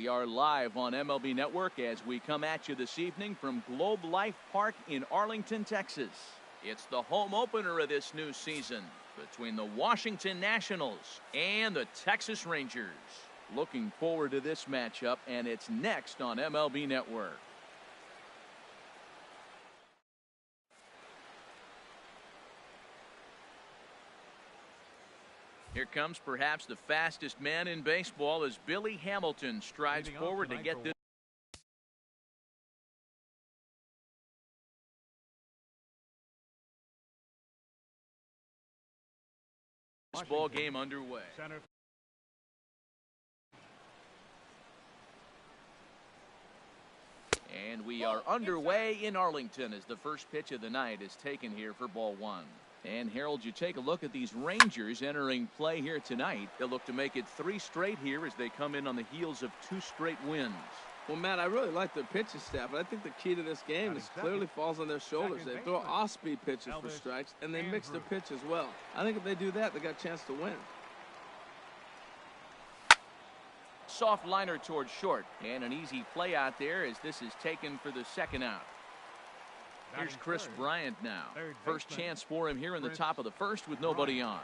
We are live on MLB Network as we come at you this evening from Globe Life Park in Arlington, Texas. It's the home opener of this new season between the Washington Nationals and the Texas Rangers. Looking forward to this matchup, and it's next on MLB Network. Here comes perhaps the fastest man in baseball as Billy Hamilton strides forward to get this ball game underway. And we are underway in Arlington as the first pitch of the night is taken here for ball one. And Harold, you take a look at these Rangers entering play here tonight. They'll look to make it 3 straight here as they come in on the heels of 2 straight wins. Well, Matt, I really like their pitching staff, but I think the key to this game is clearly falls on their shoulders. They throw off-speed pitches for strikes, and they mix their pitch as well. I think if they do that, they got a chance to win. Soft liner towards short, and an easy play out there as this is taken for the second out. Here's Chris Bryant now. First chance for him here in the top of the first with nobody on.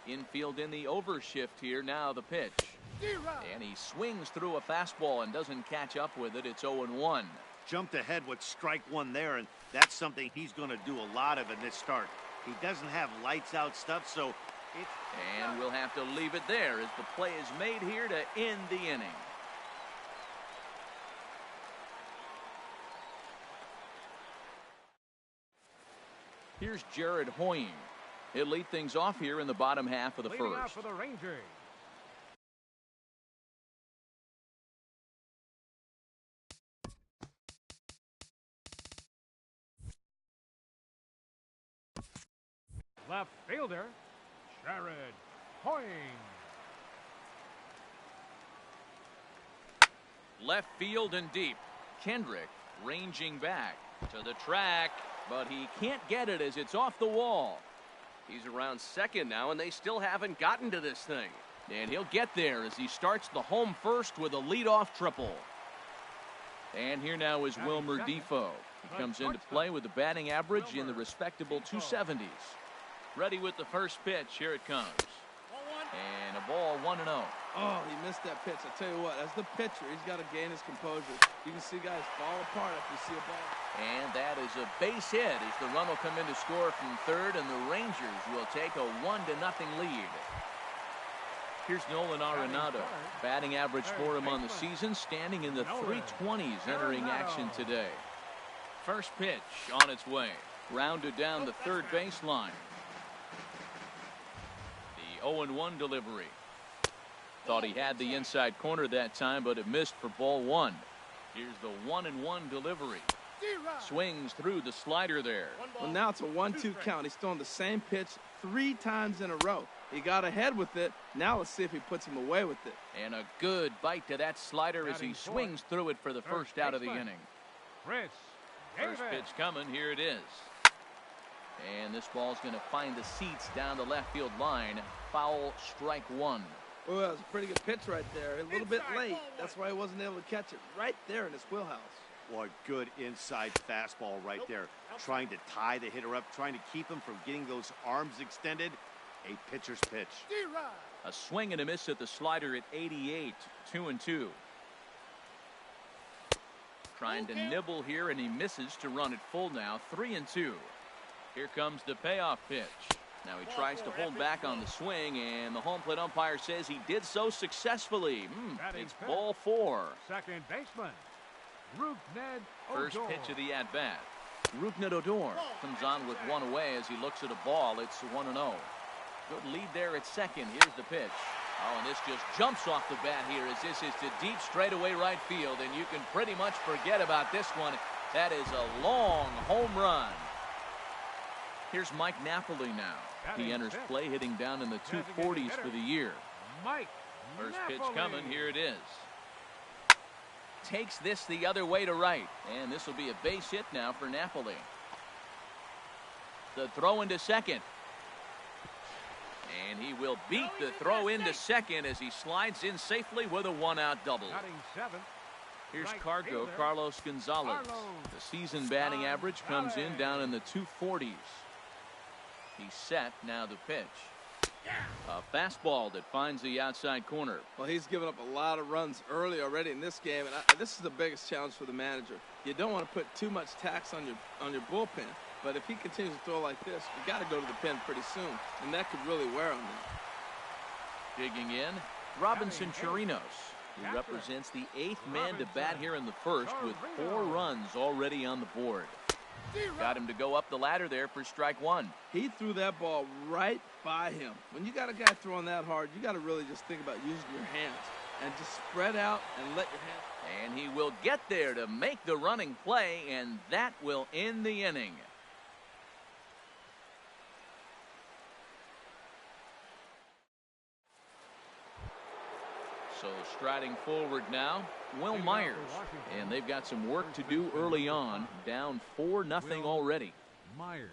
Infield in the overshift here. Now the pitch. And he swings through a fastball and doesn't catch up with it. It's 0-1. Jumped ahead with strike one there, and that's something he's going to do a lot of in this start. He doesn't have lights out stuff, so it's... And we'll have to leave it there as the play is made here to end the inning. Here's Jared Hoying. He'll lead things off here in the bottom half of the first. For the Rangers. Left fielder, Jared Hoying. Left field and deep. Kendrick ranging back to the track, but he can't get it as it's off the wall. He's around second now, and they still haven't gotten to this thing. And he'll get there as he starts the home first with a leadoff triple. And here now is Wilmer Defoe. He comes into play with a batting average in the respectable 270s. Ready with the first pitch. Here it comes. And a ball 1-0. Oh, he missed that pitch. I tell you what, as the pitcher, he's got to gain his composure. You can see guys fall apart after you see a ball. And that is a base hit as the run will come in to score from third, and the Rangers will take a 1-0 lead. Here's Nolan Arenado. Batting average for him on the season, standing in the 320s entering action today. First pitch on its way. Rounded down the third baseline. The 0-1 delivery. Thought he had the inside corner that time, but it missed for ball one. Here's the 1-1 delivery. Swings through the slider there. Well, now it's a 1-2 count. He's throwing the same pitch 3 times in a row. He got ahead with it. Now let's see if he puts him away with it. And a good bite to that slider as he swings through it for the first out of the inning. First pitch coming. Here it is. And this ball's going to find the seats down the left field line. Foul, strike one. Well, that was a pretty good pitch right there. A little bit late. That's why he wasn't able to catch it right there in his wheelhouse. Boy, good inside fastball right there. Trying to tie the hitter up, trying to keep him from getting those arms extended. A pitcher's pitch. A swing and a miss at the slider at 88. 2-2. Trying to nibble here, and he misses to run it full now. 3-2. Here comes the payoff pitch. Now he tries to hold back on the swing, and the home plate umpire says he did so successfully. It's ball 4. Second baseman, Rougned First Odor. pitch of the at-bat. Rougned Odor comes on with one away as he looks at a ball. It's 1-0. Good lead there at second. Here's the pitch. Oh, and this just jumps off the bat here as this is to deep straightaway right field, and you can pretty much forget about this one. That is a long home run. Here's Mike Napoli now. He enters play hitting down in the 240s for the year. First pitch coming. Here it is. Takes this the other way to right. And this will be a base hit now for Napoli. The throw into second. And he will beat the throw into second as he slides in safely with a one-out double. Batting seventh. Here's Right Cargo fielder, Carlos Gonzalez. Carlos The season batting average comes in down in the 240s. He's set, now the pitch. A fastball that finds the outside corner. Well, he's given up a lot of runs early already in this game, and this is the biggest challenge for the manager. You don't want to put too much tax on your bullpen, but if he continues to throw like this, you got to go to the pen pretty soon, and that could really wear on them. Digging in, Robinson Chirinos, who represents the 8th man to bat here in the first with 4 runs already on the board. Got him to go up the ladder there for strike one. He threw that ball right by him. When you got a guy throwing that hard, you got to really just think about using your hands and just spread out and let your hands. And he will get there to make the running play, and that will end the inning. So striding forward now, Will Myers, and they've got some work to do early on, down 4-0 already. Myers.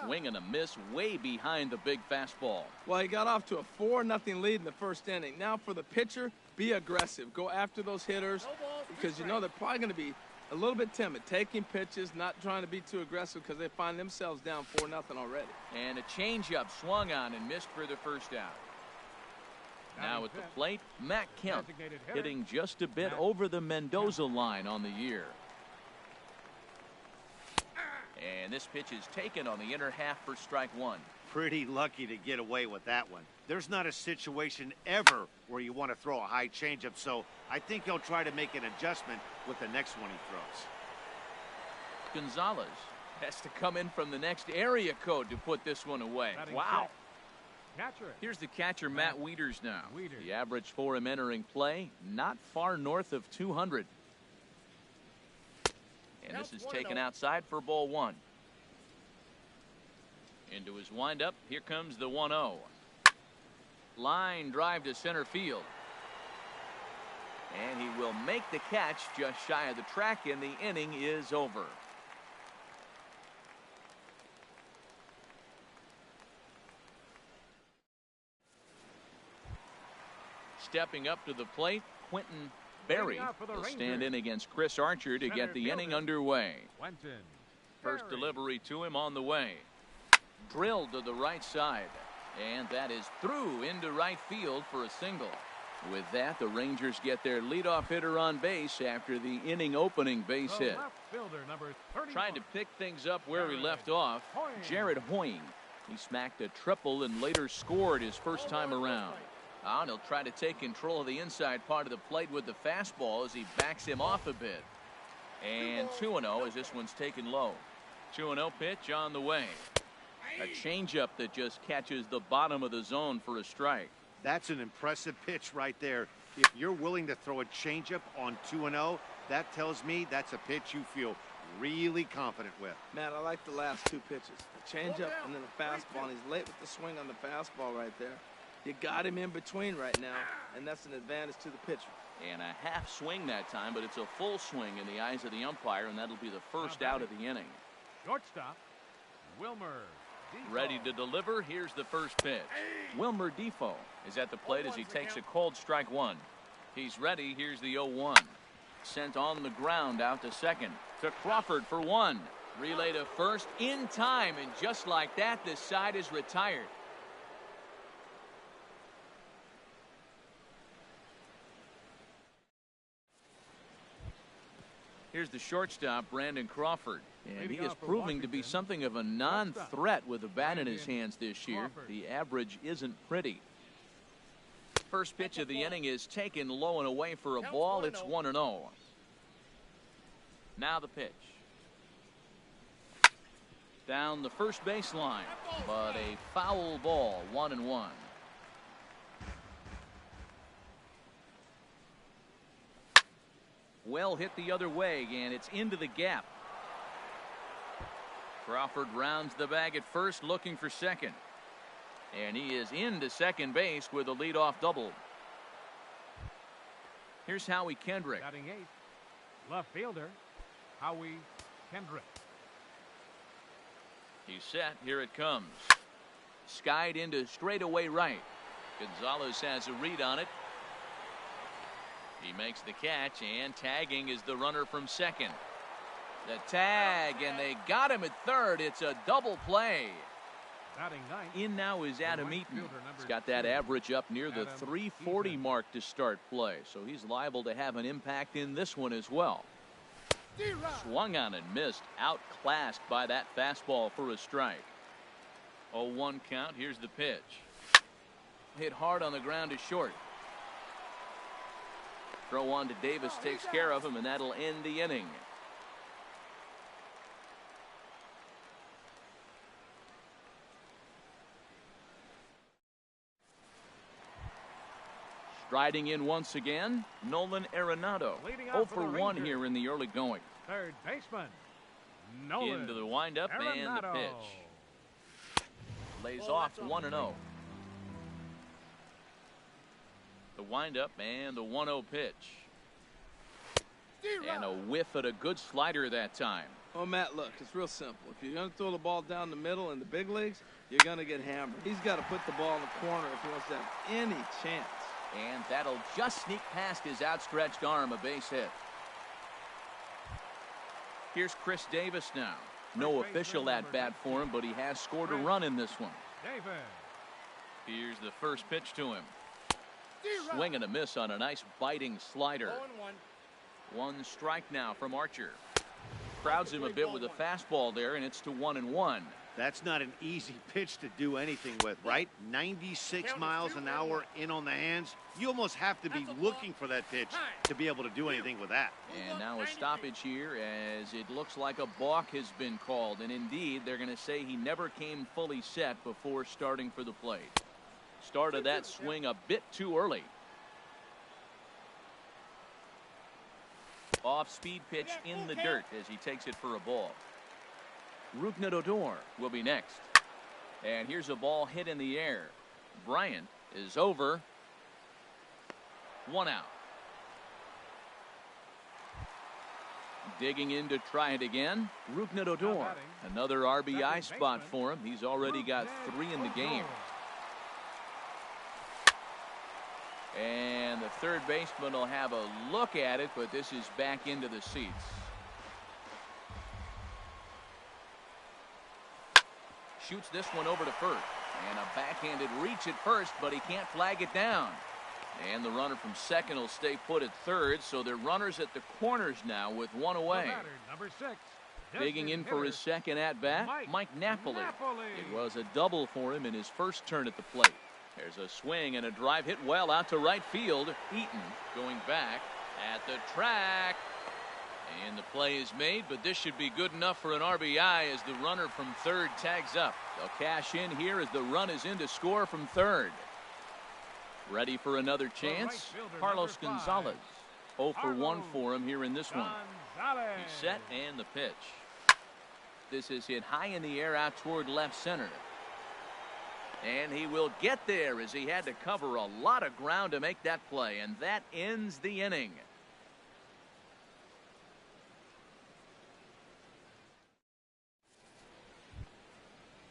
Swing and a miss way behind the big fastball. Well, he got off to a 4-0 lead in the first inning. Now for the pitcher, be aggressive. Go after those hitters because you know they're probably going to be a little bit timid, taking pitches, not trying to be too aggressive because they find themselves down 4-0 already. And a changeup swung on and missed for the first out. Now at the plate, Matt Kemp, hitting just a bit over the Mendoza line on the year. And this pitch is taken on the inner half for strike one. Pretty lucky to get away with that one. There's not a situation ever where you want to throw a high changeup, so I think he'll try to make an adjustment with the next one he throws. Gonzalez has to come in from the next area code to put this one away. Wow. Catcher. Here's the catcher, Matt Wieters now. The average for him entering play, not far north of 200. And this is taken outside for ball one. Into his windup, here comes the 1-0. Line drive to center field. And he will make the catch just shy of the track, and the inning is over. Stepping up to the plate, Quentin Berry will stand in against Chris Archer to get the inning underway. First delivery to him on the way. Drilled to the right side. And that is through into right field for a single. With that, the Rangers get their leadoff hitter on base after the inning opening base hit. Trying to pick things up where he left off, Jared Hoying. He smacked a triple and later scored his first time around. And he'll try to take control of the inside part of the plate with the fastball as he backs him off a bit. And 2-0 as this one's taken low. 2-0 pitch on the way. A changeup that just catches the bottom of the zone for a strike. That's an impressive pitch right there. If you're willing to throw a changeup on 2-0, that tells me that's a pitch you feel really confident with. Matt, I like the last two pitches. The changeup and then the fastball. And he's late with the swing on the fastball right there. You got him in between right now, and that's an advantage to the pitcher. And a half swing that time, but it's a full swing in the eyes of the umpire, and that'll be the first out of the inning. Shortstop, Wilmer Defoe. Ready to deliver. Here's the first pitch. Wilmer Defoe is at the plate as he takes a cold strike one. He's ready. Here's the 0-1. Sent on the ground out to second. To Crawford for one. Relay to first in time, and just like that, this side is retired. Here's the shortstop, Brandon Crawford. And he is proving to be something of a non-threat with a bat in his hands this year. The average isn't pretty. First pitch of the inning is taken low and away for a ball. It's 1-0. Now the pitch. Down the first baseline, but a foul ball, 1-1. Well hit the other way, and it's into the gap. Crawford rounds the bag at first, looking for second. And he is into second base with a leadoff double. Here's Howie Kendrick. Batting eighth, left fielder, Howie Kendrick. He's set. Here it comes. skied into straightaway right. Gonzalez has a read on it. He makes the catch, and tagging is the runner from second. The tag, and they got him at third. It's a double play. In now is Adam Eaton. He's got that average up near the 340 mark to start play, so he's liable to have an impact in this one as well. Swung on and missed, outclassed by that fastball for a strike. 0-1 count. Here's the pitch. Hit hard on the ground to short. Throw on to Davis takes care of him, and that'll end the inning. Striding in once again, Nolan Arenado. 0 for 1 here in the early going. Third baseman, Nolan Into the windup and the pitch. Lays off 1-0. The windup and the 1-0 pitch. And a whiff at a good slider that time. Oh, Matt, look, it's real simple. If you're going to throw the ball down the middle in the big leagues, you're going to get hammered. He's got to put the ball in the corner if he wants to have any chance. And that'll just sneak past his outstretched arm, a base hit. Here's Chris Davis now. No official at-bat for him, but he has scored a run in this one. Here's the first pitch to him. Swing and a miss on a nice biting slider. 1 strike now from Archer. Crowds him a bit with a fastball there, and it's to 1-1. That's not an easy pitch to do anything with, right? 96 miles an hour in on the hands. You almost have to be looking for that pitch to be able to do anything with that. And now a stoppage here as it looks like a balk has been called. And indeed, they're going to say he never came fully set before starting for the plate. Started that swing a bit too early. Off-speed pitch in the dirt as he takes it for a ball. Rougned Odor will be next. And here's a ball hit in the air. Bryant is over. 1 out. Digging in to try it again. Rougned Odor. Another RBI spot for him. He's already got 3 in the game. And the third baseman will have a look at it, but this is back into the seats. Shoots this one over to first. And a backhanded reach at first, but he can't flag it down. And the runner from second will stay put at third, so they're runners at the corners now with 1 away. Number 6. Digging in for his second at-bat, Mike Napoli. It was a double for him in his first turn at the plate. There's a swing and a drive hit well out to right field. Eaton going back at the track. And the play is made, but this should be good enough for an RBI as the runner from third tags up. They'll cash in here as the run is in to score from third. Ready for another chance? Carlos Gonzalez. 0 for 1 for him here in this one. He's set and the pitch. This is hit high in the air out toward left center. And he will get there as he had to cover a lot of ground to make that play. And that ends the inning.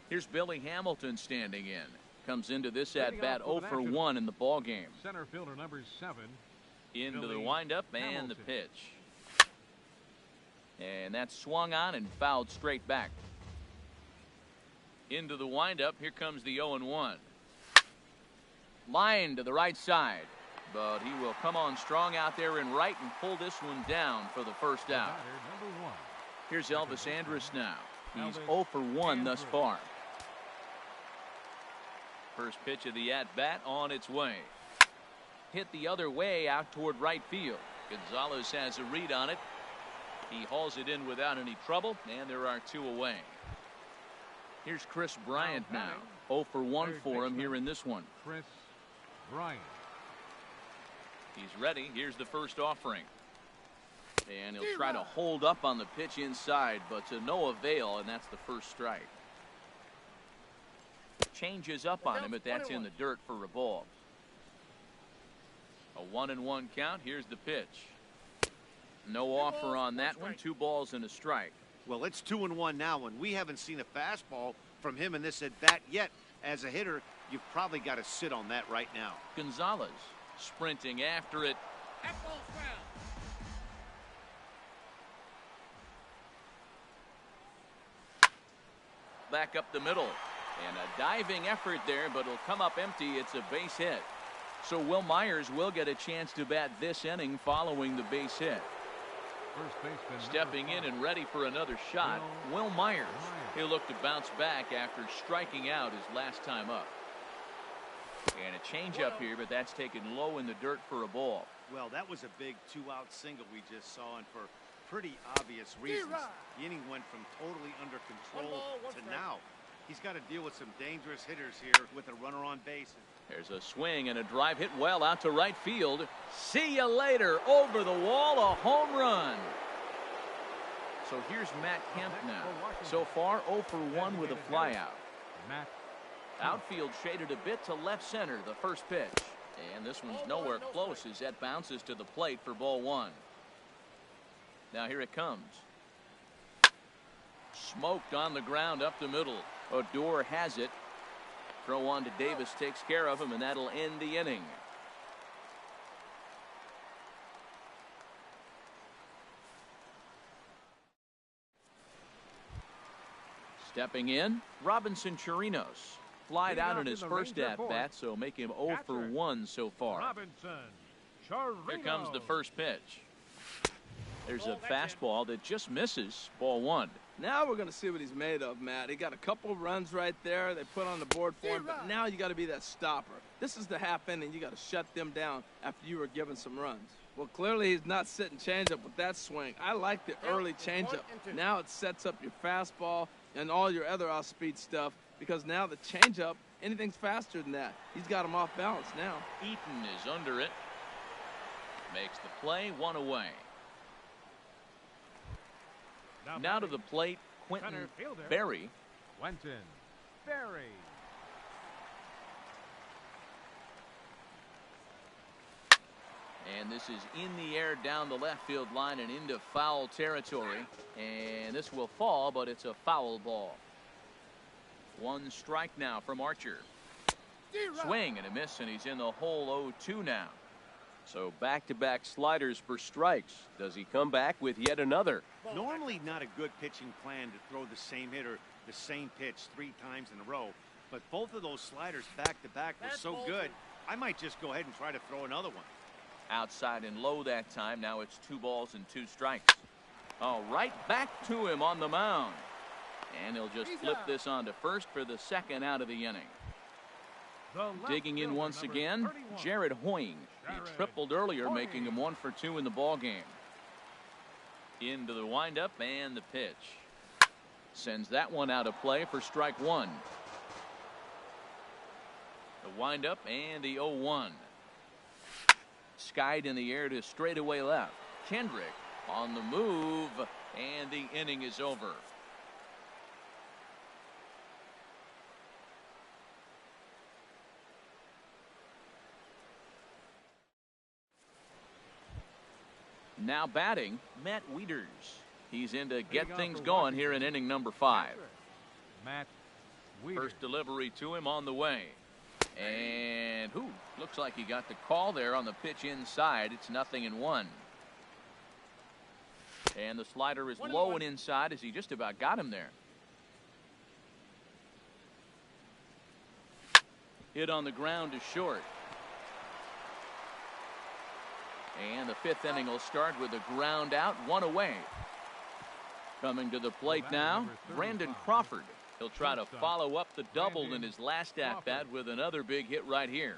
Here's Billy Hamilton standing in. Comes into this at-bat 0 for 1 in the ball game. Center fielder number 7. Into the windup and the pitch. And that's swung on and fouled straight back. Into the windup. Here comes the 0-1. Line to the right side. But he will come on strong out there in right and pull this one down for the first out. Here's Elvis Andrus now. He's 0 for 1 thus far. First pitch of the at-bat on its way. Hit the other way out toward right field. Gonzalez has a read on it. He hauls it in without any trouble, and there are 2 away. Here's Chris Bryant now. 0 for 1 for him here in this one. Chris Bryant. He's ready. Here's the first offering. And he'll try to hold up on the pitch inside, but to no avail, and that's the first strike. Changes up on him, but that's in the dirt for a ball. A 1-1 count. Here's the pitch. No offer on that one. 2 balls and a strike. Well, it's 2-1 now, and we haven't seen a fastball from him in this at-bat yet. As a hitter, you've probably got to sit on that right now. Gonzalez sprinting after it. Back up the middle. And a diving effort there, but it'll come up empty. It's a base hit. So Will Myers will get a chance to bat this inning following the base hit. First baseman Stepping in and ready for another shot, Will Myers. He'll look to bounce back after striking out his last time up. And a changeup here, but that's taken low in the dirt for a ball. Well, that was a big two-out single we just saw, and for pretty obvious reasons. The inning went from totally under control to now. He's got to deal with some dangerous hitters here with a runner on base. There's a swing and a drive hit well out to right field. See you later. Over the wall, a home run. So here's Matt Kemp now. So far 0 for 1 with a flyout. Outfield shaded a bit to left center, the first pitch. And this one's nowhere close as that bounces to the plate for ball one. Now here it comes. Smoked on the ground up the middle. Odor has it. Throw on to Davis takes care of him, and that'll end the inning. Stepping in, Robinson Chirinos. Flied out in his first at-bat, so make him 0 for 1 so far. Robinson Here comes the first pitch. There's a fastball that just misses. Ball one. Now we're going to see what he's made of, Matt. He got a couple runs right there. They put on the board for him, but now you got to be that stopper. This is the half inning. You got to shut them down after you were given some runs. Well, clearly he's not sitting changeup with that swing. I like the early changeup. Now it sets up your fastball and all your other off-speed stuff, because now the changeup, anything's faster than that. He's got him off balance now. Eaton is under it. Makes the play, one away. Now to the plate, Quentin Berry. Quentin Berry. And this is in the air down the left field line and into foul territory. And this will fall, but it's a foul ball. One strike now from Archer. Swing and a miss, and he's in the hole 0-2 now. So back-to-back sliders for strikes. Does he come back with yet another? Normally not a good pitching plan to throw the same hitter the same pitch 3 times in a row, but both of those sliders back-to-back were so good, I might just go ahead and try to throw another one. Outside and low that time. Now it's 2 balls and 2 strikes. Oh, right back to him on the mound. And he'll just flip this on to first for the second out of the inning. Digging in once again, Jared Hoying. He tripled earlier, making him 1 for 2 in the ball game. Into the windup and the pitch. Sends that one out of play for strike one. The windup and the 0-1. Skied in the air to straightaway left. Kendrick on the move, and the inning is over. Now batting, Matt Wieters. He's in to get things going here in inning number 5. Matt Wieters. First delivery to him on the way. And looks like he got the call there on the pitch inside. It's 0-1. And the slider is low and inside as he just about got him there. Hit on the ground to short. And the 5th inning will start with a ground out, 1 away. Coming to the plate now, Brandon Crawford. He'll try to follow up the double in his last at-bat with another big hit right here.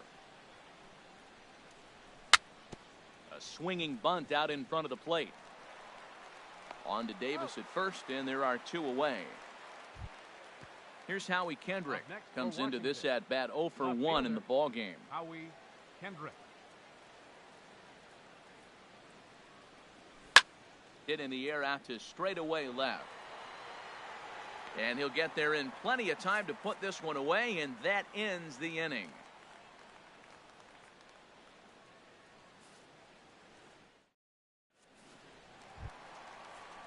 A swinging bunt out in front of the plate. On to Davis at first, and there are 2 away. Here's Howie Kendrick. Comes into this at-bat 0 for 1 in the ball game. Howie Kendrick. Hit in the air out to straightaway left. And he'll get there in plenty of time to put this one away, and that ends the inning.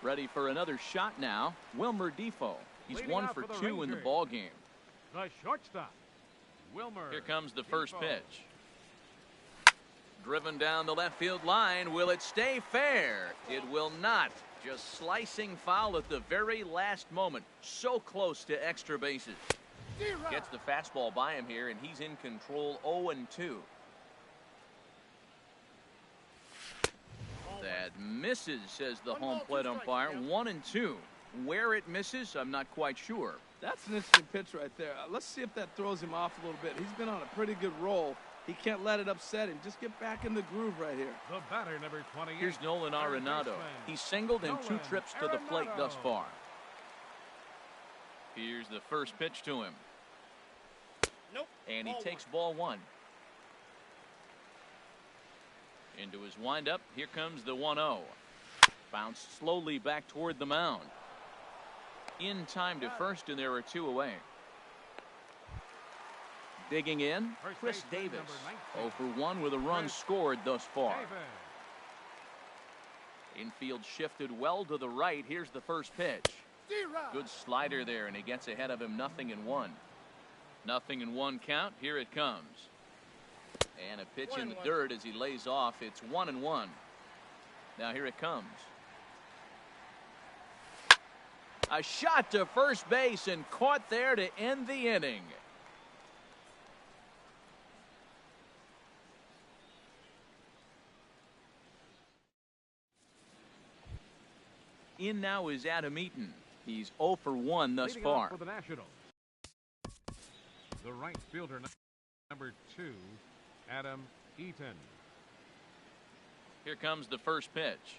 Ready for another shot now. Wilmer Defoe. He's Leading 1 off for for the 2 in the Rangers. ball game. The shortstop, Wilmer. Here comes the first Defoe. pitch. Driven down the left field line. Will it stay fair? It will not. Just slicing foul at the very last moment. So close to extra bases. Gets the fastball by him here, and he's in control 0-2. That misses, says the home plate umpire. 1-2. Where it misses, I'm not quite sure. That's an interesting pitch right there. Let's see if that throws him off a little bit. He's been on a pretty good roll. He can't let it upset him. Just get back in the groove right here. The batter, number 28. Here's Nolan third Arenado. baseman. He's singled in 2 Nolan trips to the plate thus Arenado. far. Here's the first pitch to him. Nope. And he Ball takes ball 1. Into his windup. Here comes the 1-0. Bounced slowly back toward the mound. In time to first, and there are 2 away. Digging in, First Chris baseman, Davis. number 0 for 1 with a run Chris scored thus far. Davis. Infield shifted well to the right. Here's the first pitch. Good slider there, and he gets ahead of him. 0-1. 0-1 count. Here it comes. And a pitch in the dirt as he lays off. It's 1-1. Now here it comes. A shot to first base and caught there to end the inning. In now is Adam Eaton. He's 0 for 1 thus Leading off far. for the Nationals. The right fielder, number 2, Adam Eaton. Here comes the first pitch.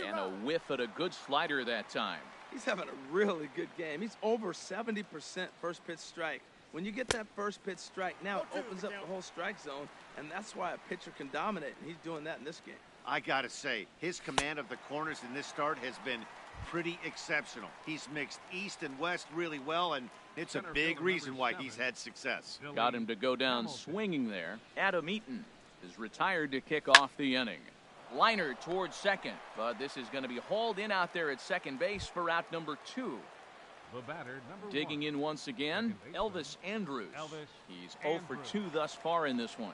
And a whiff at a good slider that time. He's having a really good game. He's over 70% first pitch strike. When you get that first pitch strike, now it opens up the whole strike zone, and that's why a pitcher can dominate, and he's doing that in this game. I gotta say, his command of the corners in this start has been pretty exceptional. He's mixed east and west really well, and it's a Center big fielder, reason number why 7. he's had success. Billy Got him to go down Hamilton. swinging there. Adam Eaton is retired to kick off the inning. Liner towards second, but this is going to be hauled in out there at second base for out number 2. The batter, number 1. Digging in once again, Second Elvis baseman. Andrews. Elvis He's 0 for Andrews. 2 thus far in this one.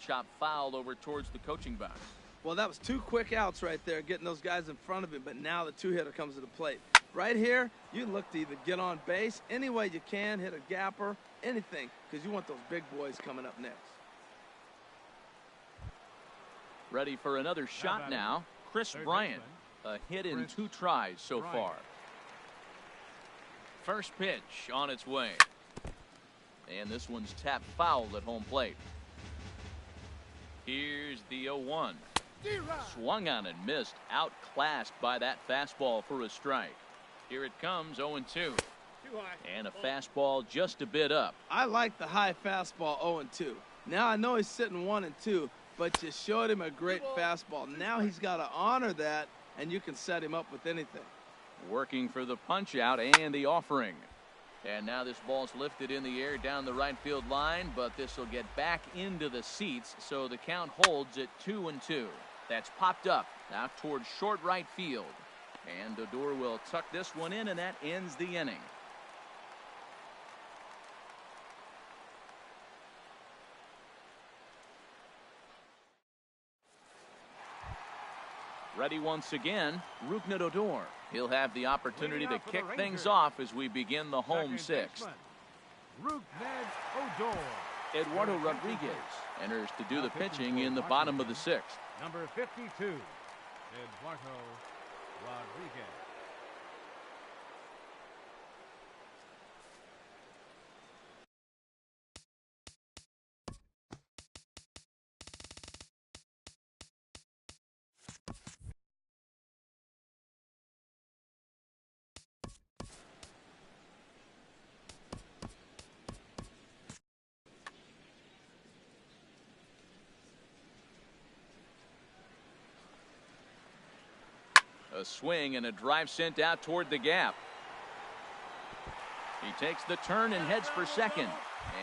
Chop foul over towards the coaching box. Well, that was 2 quick outs right there, getting those guys in front of him, but now the 2-hitter comes to the plate. Right here, you look to either get on base any way you can, hit a gapper, anything, because you want those big boys coming up next. Ready for another shot batter, now. Chris third Bryant. baseman, A hit in Chris 2 tries so Bryant. far. First pitch on its way. And this one's tapped foul at home plate. Here's the 0-1. Swung on and missed. Outclassed by that fastball for a strike. Here it comes, 0-2. And a fastball just a bit up. I like the high fastball 0-2. Now I know he's sitting 1-2, but you showed him a great fastball. Now he's got to honor that, and you can set him up with anything. Working for the punch out and the offering. And now this ball's lifted in the air down the right field line, but this will get back into the seats, so the count holds at 2-2. That's popped up out towards short right field. And Odor will tuck this one in, and that ends the inning. Ready once again, Rougned Odor. He'll have the opportunity to Leading off for the kick things Rangers. off as we begin the home Second 6th. baseman, Rougned Odor. Eduardo Rodriguez enters to do the pitching in the bottom of the 6th. Number 52, Eduardo Rodriguez. A swing and a drive sent out toward the gap. He takes the turn and heads for second.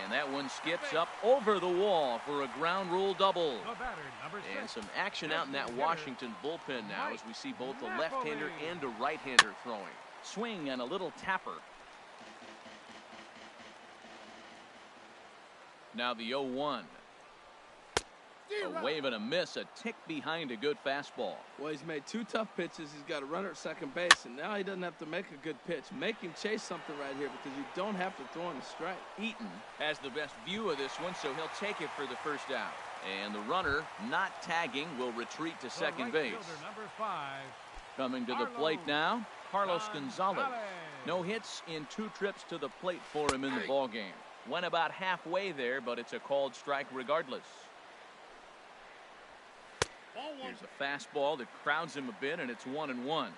And that one skips up over the wall for a ground rule double. The batter, number 6. And some action out in that Washington bullpen now as we see both a left-hander and a right-hander throwing. Swing and a little tapper. Now the 0-1. A wave and a miss, a tick behind a good fastball. Well, he's made 2 tough pitches. He's got a runner at second base, and now he doesn't have to make a good pitch. Make him chase something right here because you don't have to throw him a strike. Eaton has the best view of this one, so he'll take it for the first out. And the runner, not tagging, will retreat to second base. Number 5. Coming to the plate now, Carlos Gonzalez. No hits in 2 trips to the plate for him in the ballgame. Went about halfway there, but it's a called strike regardless. Here's a fastball that crowds him a bit, and it's 1-1. Well,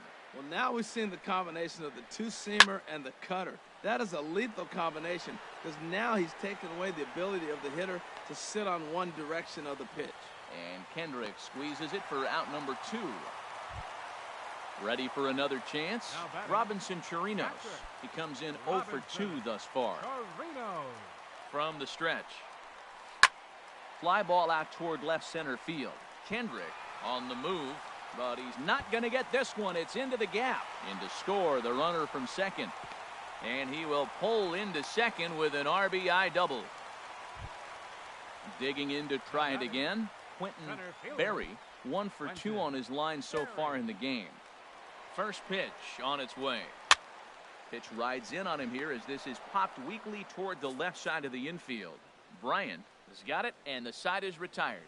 now we've seen the combination of the 2-seamer and the cutter. That is a lethal combination because now he's taken away the ability of the hitter to sit on one direction of the pitch. And Kendrick squeezes it for out number 2. Ready for another chance? Robinson Chirinos. He comes in 0 for 2 thus far. From the stretch. Fly ball out toward left center field. Kendrick on the move, but he's not going to get this one. It's into the gap. In to score, the runner from second. And he will pull into second with an RBI double. Digging in to try it again, Quentin Berry, 1 for 2 on his line so far in the game. First pitch on its way. Pitch rides in on him here as this is popped weakly toward the left side of the infield. Bryant has got it, and the side is retired.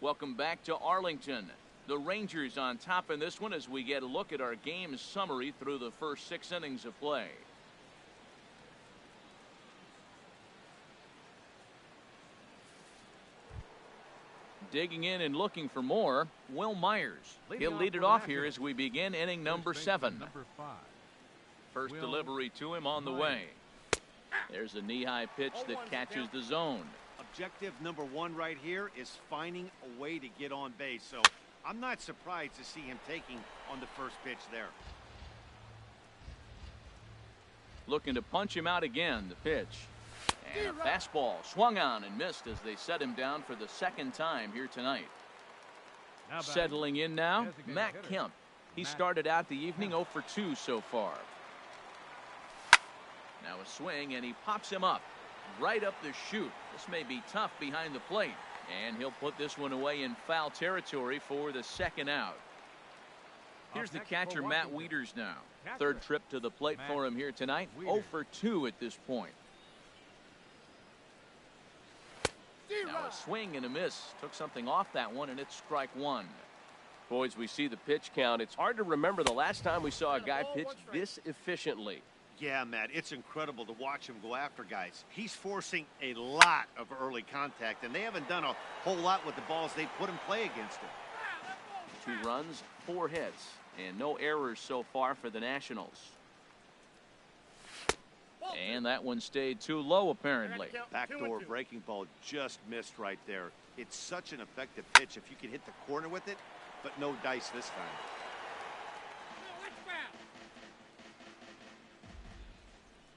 Welcome back to Arlington. The Rangers on top in this one as we get a look at our game summary through the first 6 innings of play. Digging in and looking for more, Will Myers. He'll lead it off here as we begin inning number 7. First delivery to him on the way. There's a knee-high pitch that catches the zone. Objective number 1 right here is finding a way to get on base. So I'm not surprised to see him taking on the first pitch there. Looking to punch him out again, the pitch. And a fastball swung on and missed as they set him down for the 2nd time here tonight. Settling in now, Matt Kemp. He started out the evening 0 for 2 so far. Now a swing, and he pops him up right up the chute. This may be tough behind the plate, and he'll put this one away in foul territory for the 2nd out. Here's the catcher, Matt Wieters now. 3rd trip to the plate for him here tonight. 0 for 2 at this point. Now a swing and a miss. Took something off that one, and it's strike 1. Boys, we see the pitch count. It's hard to remember the last time we saw a guy pitch this efficiently. Yeah, Matt, it's incredible to watch him go after guys. He's forcing a lot of early contact, and they haven't done a whole lot with the balls they put in play against him. 2 runs, 4 hits, and no errors so far for the Nationals. And that one stayed too low, apparently. Backdoor breaking ball just missed right there. It's such an effective pitch if you can hit the corner with it, but no dice this time.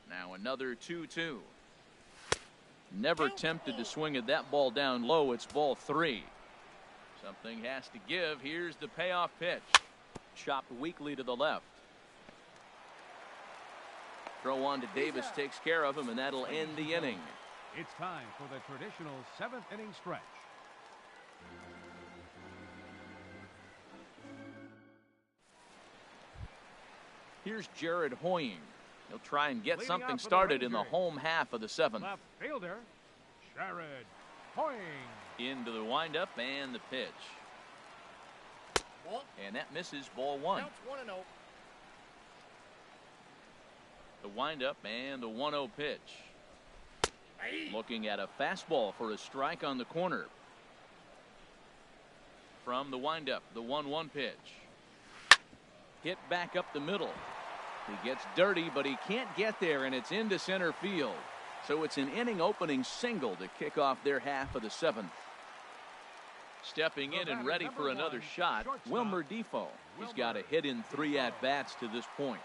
Now another 2-2. Never tempted to swing at that ball down low. It's ball 3. Something has to give. Here's the payoff pitch. Chopped weakly to the left. Throw on to Davis takes care of him, and that'll end the inning. It's time for the traditional 7th inning stretch. Here's Jared Hoying. He'll try and get something started in the home half of the 7th. Left fielder, Jared Hoying. Into the windup and the pitch. And that misses, ball 1. The windup and the 1-0 pitch. Looking at a fastball for a strike on the corner. From the windup, the 1-1 pitch. Hit back up the middle. He gets dirty, but he can't get there, and it's into center field. So it's an inning opening single to kick off their half of the 7th. Stepping in and ready for another shot, Wilmer Defoe. He's got a hit in 3 at-bats to this point.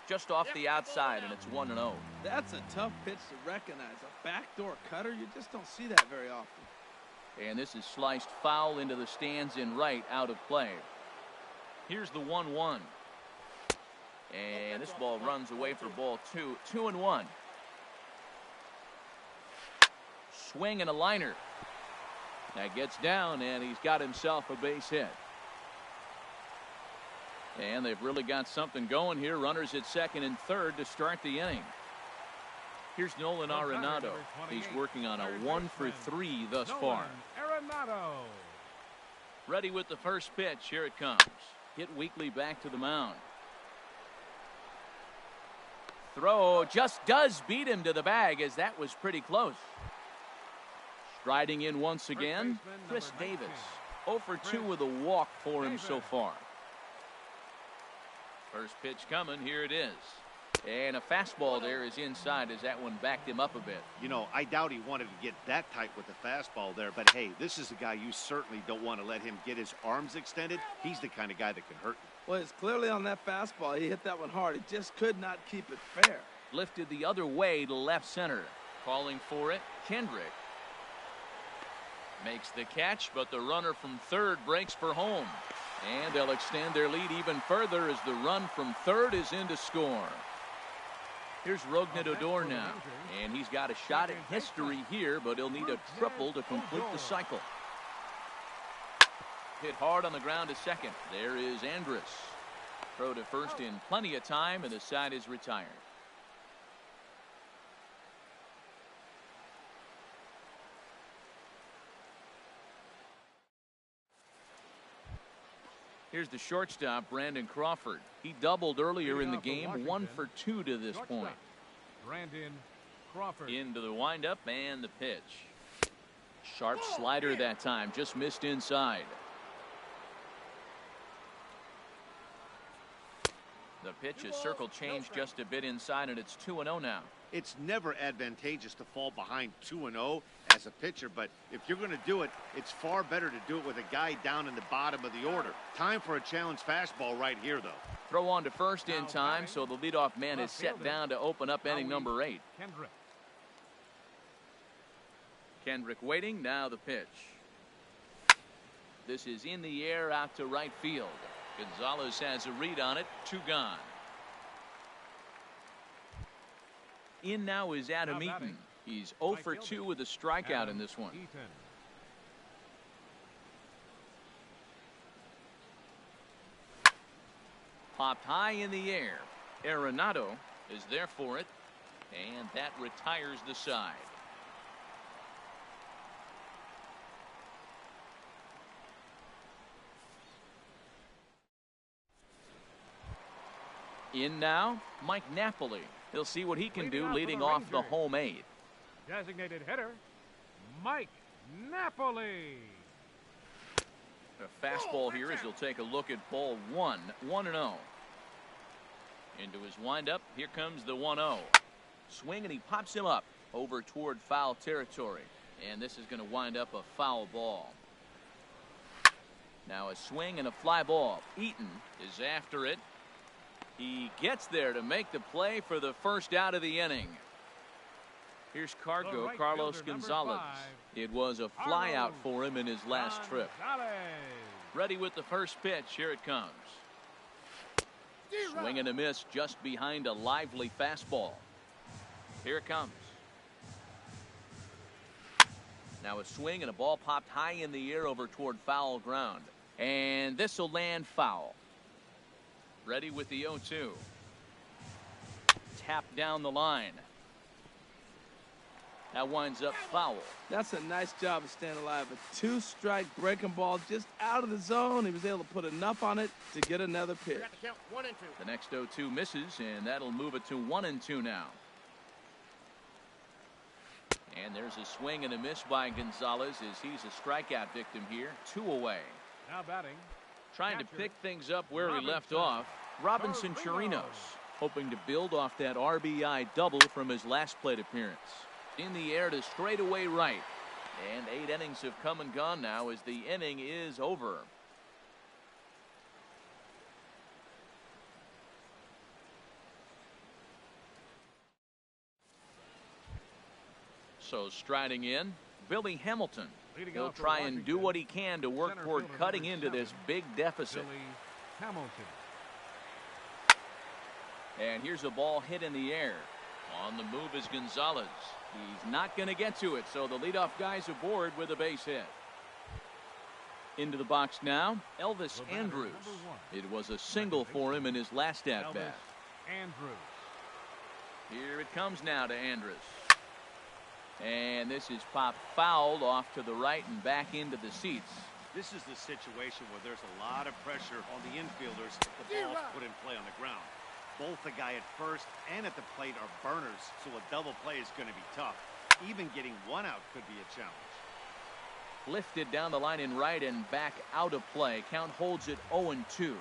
Just off the outside, and it's 1-0. That's a tough pitch to recognize. A backdoor cutter, you just don't see that very often. And this is sliced foul into the stands in right, out of play. Here's the 1-1. And this ball runs away for ball 2. 2-1. Swing and a liner. That gets down, and he's got himself a base hit. And they've really got something going here. Runners at second and third to start the inning. Here's Nolan Arenado. He's working on a 1-for-3 thus far. Arenado. Ready with the first pitch. Here it comes. Hit weakly back to the mound. Throw just does beat him to the bag, as that was pretty close. Striding in once again, Chris Davis. 0-for-2 with a walk for him so far. First pitch coming. Here it is. And a fastball there is inside as that one backed him up a bit. You know, I doubt he wanted to get that tight with the fastball there, but hey, this is a guy you certainly don't want to let him get his arms extended. He's the kind of guy that can hurt you. Well, it's clearly on that fastball. He hit that one hard. He just could not keep it fair. Lifted the other way to left center. Calling for it, Kendrick. Makes the catch, but the runner from third breaks for home. And they'll extend their lead even further as the run from third is in to score. Here's Rougned Odor now, and he's got a shot at history here, but he'll need a triple to complete the cycle. Hit hard on the ground to second. There is Andrus. Throw to first in plenty of time, and the side is retired. Here's the shortstop, Brandon Crawford. He doubled earlier in the game, 1-for-2 to this point. Brandon Crawford. Into the windup and the pitch. Sharp slider that time, just missed inside. The pitch is circle changed just a bit inside, and it's 2-0 now. It's never advantageous to fall behind 2-0 as a pitcher, but if you're going to do it, it's far better to do it with a guy down in the bottom of the order. Time for a challenge fastball right here, though. Throw on to first in time, so the leadoff man is set down to open up inning number 8. Kendrick waiting, now the pitch. This is in the air out to right field. Gonzalez has a read on it, 2 gone. In now is Adam Eaton. He's 0-for-2 with a strikeout in this one. Popped high in the air. Arenado is there for it, and that retires the side. In now, Mike Napoli. He'll see what he can do leading off the home 8. Designated hitter, Mike Napoli. A fastball here as he'll take a look at ball 1. 1-0. Into his windup. Here comes the 1-0. Swing, and he pops him up over toward foul territory. And this is going to wind up a foul ball. Now a swing and a fly ball. Eaton is after it. He gets there to make the play for the first out of the inning. Here's Cargo, Carlos Gonzalez. It was a fly out for him in his last trip. Ready with the first pitch. Here it comes. Swing and a miss just behind a lively fastball. Here it comes. Now a swing and a ball popped high in the air over toward foul ground. And this will land foul. Ready with the 0-2. Tap down the line. That winds up foul. That's a nice job of staying alive. A 2-strike breaking ball just out of the zone. He was able to put enough on it to get another pitch. The next 0-2 misses, and that'll move it to 1-2 now. And there's a swing and a miss by Gonzalez as he's a strikeout victim here. 2 away. Now batting. Trying to pick things up where he left off. Robinson Chirinos hoping to build off that RBI double from his last plate appearance. In the air to straightaway right. And 8 innings have come and gone now as the inning is over. So striding in, Billy Hamilton. He'll try and do what he can to work toward cutting into this big deficit. Billy Hamilton. And here's a ball hit in the air. On the move is Gonzalez. He's not going to get to it, so the leadoff guy's aboard with a base hit. Into the box now, Elvis Andrus. It was a single for him in his last at-bat. Andrus. Here it comes now to Andrus. And this is popped foul off to the right and back into the seats. This is the situation where there's a lot of pressure on the infielders if the ball's put in play on the ground. Both the guy at first and at the plate are burners, so a double play is going to be tough. Even getting one out could be a challenge. Lifted down the line in right and back out of play. Count holds it 0-2.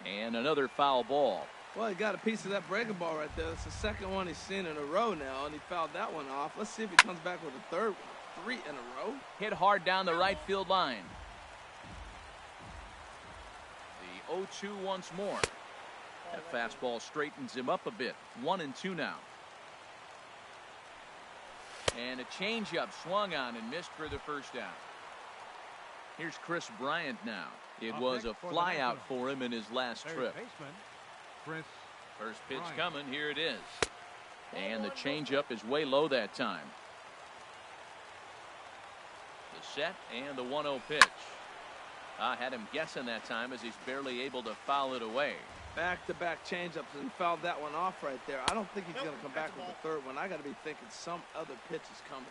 And another foul ball. Well, he got a piece of that breaking ball right there. It's the second one he's seen in a row now, and he fouled that one off. Let's see if he comes back with a third one. 3 in a row. Hit hard down the right field line. The 0-2 once more. That fastball straightens him up a bit. 1-2 now. And a changeup swung on and missed for the first out. Here's Chris Bryant now. It was a flyout for him in his last trip. First pitch coming. Here it is. And the changeup is way low that time. The set and the 1-0 pitch. I had him guessing that time as he's barely able to foul it away. Back-to-back changeups and fouled that one off right there. I don't think he's going to come back with the third one. I got to be thinking some other pitch is coming.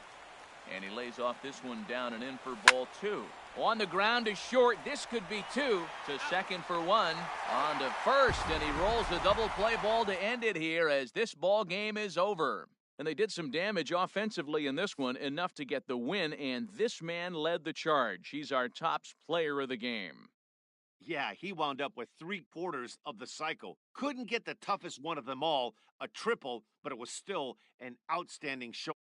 And he lays off this one down and in for ball 2. On the ground to short. This could be 2. To second for 1. On to first, and he rolls the double play ball to end it here as this ball game is over. And they did some damage offensively in this one, enough to get the win, and this man led the charge. He's our top player of the game. Yeah, he wound up with 3/4 of the cycle. Couldn't get the toughest one of them all, a triple, but it was still an outstanding show.